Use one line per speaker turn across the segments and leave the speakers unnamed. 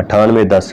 98-10।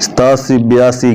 87-82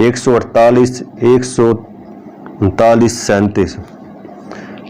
148, 139, 37।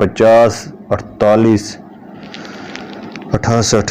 50, 48, 68।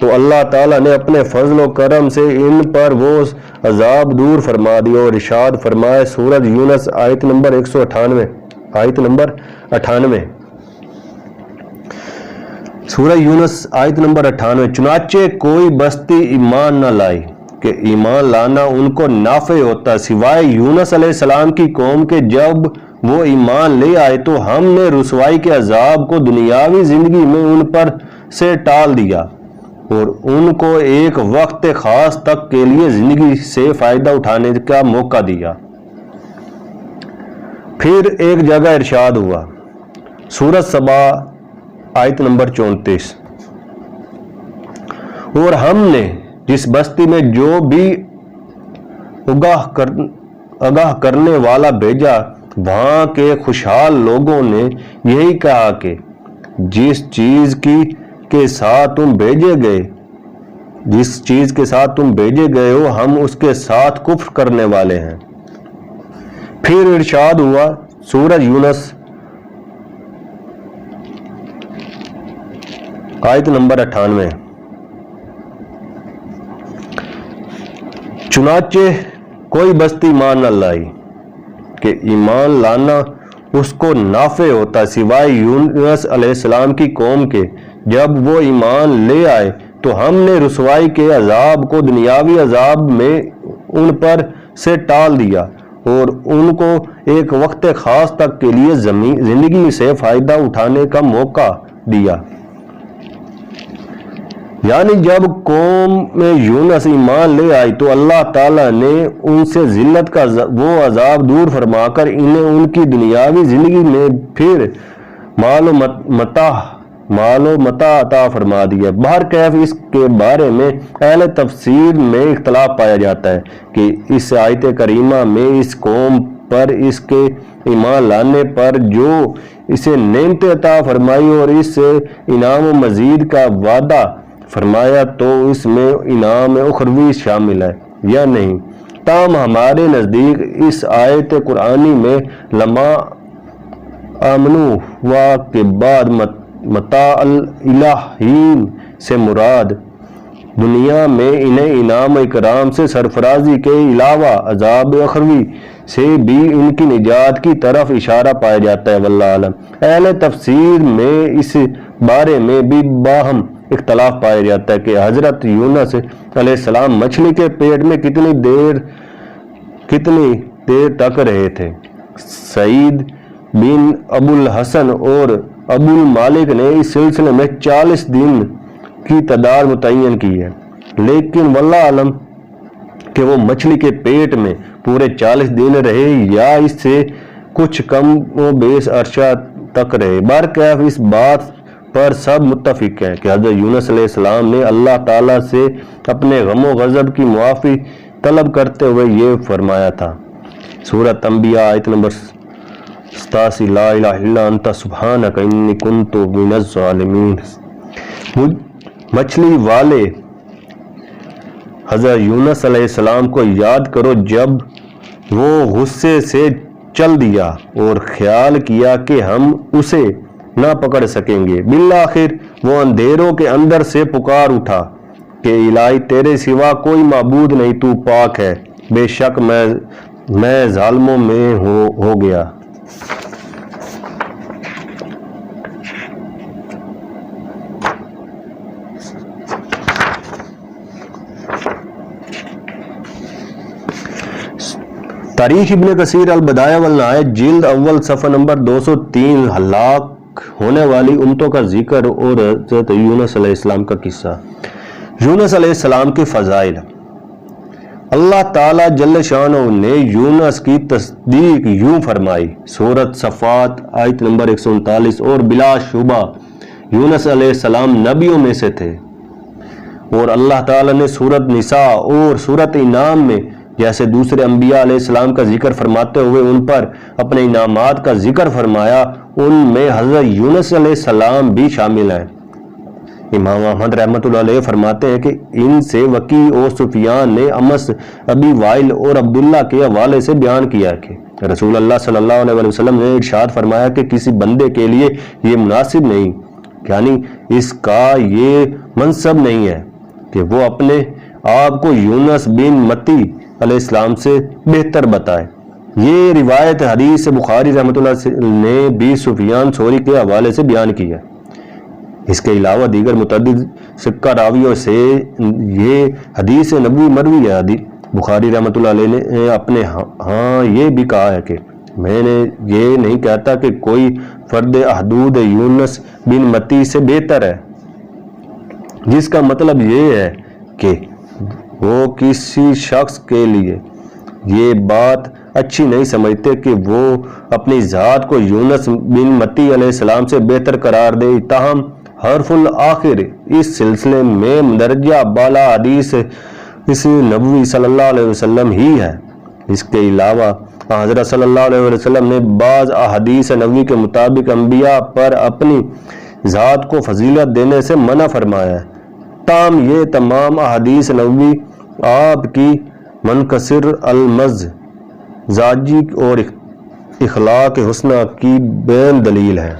تو اللہ تعالیٰ نے اپنے فضل و کرم سے ان پر وہ عذاب دور فرما دیا اور ارشاد فرمائے سورۃ یونس آیت نمبر 98 سورہ یونس آیت نمبر 98 چنانچہ کوئی بستی ایمان نہ لائی کہ ایمان لانا ان کو نافع ہوتا سوائے یونس علیہ السلام کی قوم کے جب وہ ایمان لے آئے تو ہم نے رسوائی کے عذاب کو دنیاوی زندگی میں ان پر سے ٹال دیا اور ان کو ایک وقت خاص تک کے لیے زندگی سے فائدہ اٹھانے کا موقع دیا۔ پھر ایک جگہ ارشاد ہوا سورۃ سبا آیت نمبر 34 اور ہم نے جس بستی میں جو بھی آگاہ کرنے والا بھیجا وہاں کے خوشحال لوگوں نے یہی کہا کہ جس چیز کے ساتھ تم بھیجے گئے ہو ہم اس کے ساتھ کفر کرنے والے ہیں۔ پھر ارشاد ہوا سورۃ یونس آیت نمبر 98 چنانچہ کوئی بستی ایمان نہ لائی کہ ایمان لانا اس کو نافع ہوتا سوائے یونس علیہ السلام کی قوم کے جب وہ ایمان لے آئے تو ہم نے رسوائی کے عذاب کو دنیاوی عذاب میں ان پر سے ٹال دیا اور ان کو ایک وقت خاص تک کے لیے زندگی سے فائدہ اٹھانے کا موقع دیا۔ یعنی جب قوم میں یونس ایمان لے آئی تو اللہ تعالیٰ نے ان سے ذلت کا وہ عذاب دور فرما کر انہیں ان کی دنیاوی زندگی میں پھر مال و متاع عطا فرما دیا۔ بہرکیف اس کے بارے میں اہل تفسیر میں اختلاف پایا جاتا ہے کہ اس آیت کریمہ میں اس قوم پر اس کے ایمان لانے پر جو اسے نعمت عطا فرمائی اور اس سے انعام و مزید کا وعدہ فرمایا تو اس میں انعام اخروی شامل ہے یا نہیں۔ تاہم ہمارے نزدیک اس آیت قرآنی میں لما آمنوا وا کے بعد متاع الہین سے مراد دنیا میں انہیں انعام اکرام سے سرفرازی کے علاوہ عذاب اخروی سے بھی ان کی نجات کی طرف اشارہ پایا جاتا ہے واللہ اعلم۔ اہل تفسیر میں اس بارے میں بھی باہم اختلاف پایا جاتا ہے کہ حضرت یونس علیہ السلام مچھلی کے پیٹ میں کتنی دیر تک رہے تھے۔ سعید بن ابو الحسن اور ابو المالک نے اس سلسلے میں 40 دن کی تعداد متعین کی ہے، لیکن واللہ علم کہ وہ مچھلی کے پیٹ میں پورے 40 دن رہے یا اس سے کچھ کم و بیش عرصہ تک رہے۔ بہرکیف اس بات پر سب متفق ہیں کہ حضرت یونس علیہ السلام نے اللہ تعالیٰ سے اپنے غم و غضب کی معافی طلب کرتے ہوئے یہ فرمایا تھا۔ سورۃ انبیاء آیت نمبر 87 لا الہ الا انت سبحانک انی کنت من الظالمین۔ مچھلی والے حضرت یونس علیہ السلام کو یاد کرو جب وہ غصے سے چل دیا اور خیال کیا کہ ہم اسے نہ پکڑ سکیں گے۔ بالآخر وہ اندھیروں کے اندر سے پکار اٹھا کہ الہی تیرے سوا کوئی معبود نہیں، تو پاک ہے، بے شک میں ظالموں میں ہو گیا۔ تاریخ ابن کثیر البدایہ والنہایہ جلد اول صفحہ نمبر 203 ہلاک ہونے والی امتوں کا ذکر اور حضرت یونس علیہ السلام کا قصہ۔ یونس علیہ السلام کے فضائل۔ اللہ تعالیٰ جل شانہ نے یونس کی تصدیق یوں فرمائی سورۃ صفات آیت نمبر 139 اور بلا شبہ یونس علیہ السلام نبیوں میں سے تھے، اور اللہ تعالیٰ نے سورۃ نساء اور سورۃ انعام میں جیسے دوسرے انبیاء علیہ السلام کا ذکر فرماتے ہوئے ان پر اپنے انعامات کا ذکر فرمایا، ان میں حضرت یونس علیہ السلام بھی شامل ہیں۔ امام احمد رحمۃ اللہ علیہ فرماتے ہیں کہ ان سے وکی اور سفیان نے امس ابی وائل اور عبداللہ کے حوالے سے بیان کیا کہ رسول اللہ صلی اللہ علیہ وسلم نے ارشاد فرمایا کہ کسی بندے کے لیے یہ مناسب نہیں یعنی اس کا یہ منصب نہیں ہے کہ وہ اپنے آپ کو یونس بن متی علیہ السلام سے بہتر بتائے۔ یہ روایت حدیث بخاری رحمۃ اللہ نے بھی سفیان ثوری کے حوالے سے بیان کی ہے۔ اس کے علاوہ دیگر متعدد سکہ راویوں سے یہ حدیث نبوی مروی ہے۔ بخاری رحمۃ اللہ علیہ نے اپنے ہاں یہ بھی کہا ہے کہ میں نے یہ نہیں کہتا کہ کوئی فرد حدود یونس بن متی سے بہتر ہے، جس کا مطلب یہ ہے کہ وہ کسی شخص کے لیے یہ بات اچھی نہیں سمجھتے کہ وہ اپنی ذات کو یونس بن متی علیہ السلام سے بہتر قرار دے۔ تاہم حرف الآخر اس سلسلے میں درجہ بالا حدیث اس نبوی صلی اللہ علیہ وسلم ہی ہے۔ اس کے علاوہ حضرت صلی اللہ علیہ وسلم نے بعض احادیث نبوی کے مطابق انبیاء پر اپنی ذات کو فضیلت دینے سے منع فرمایا ہے۔ تاہم یہ تمام احادیث نبوی آپ کی منکسر المزاجی اور اخلاق حسنہ کی بین دلیل ہے۔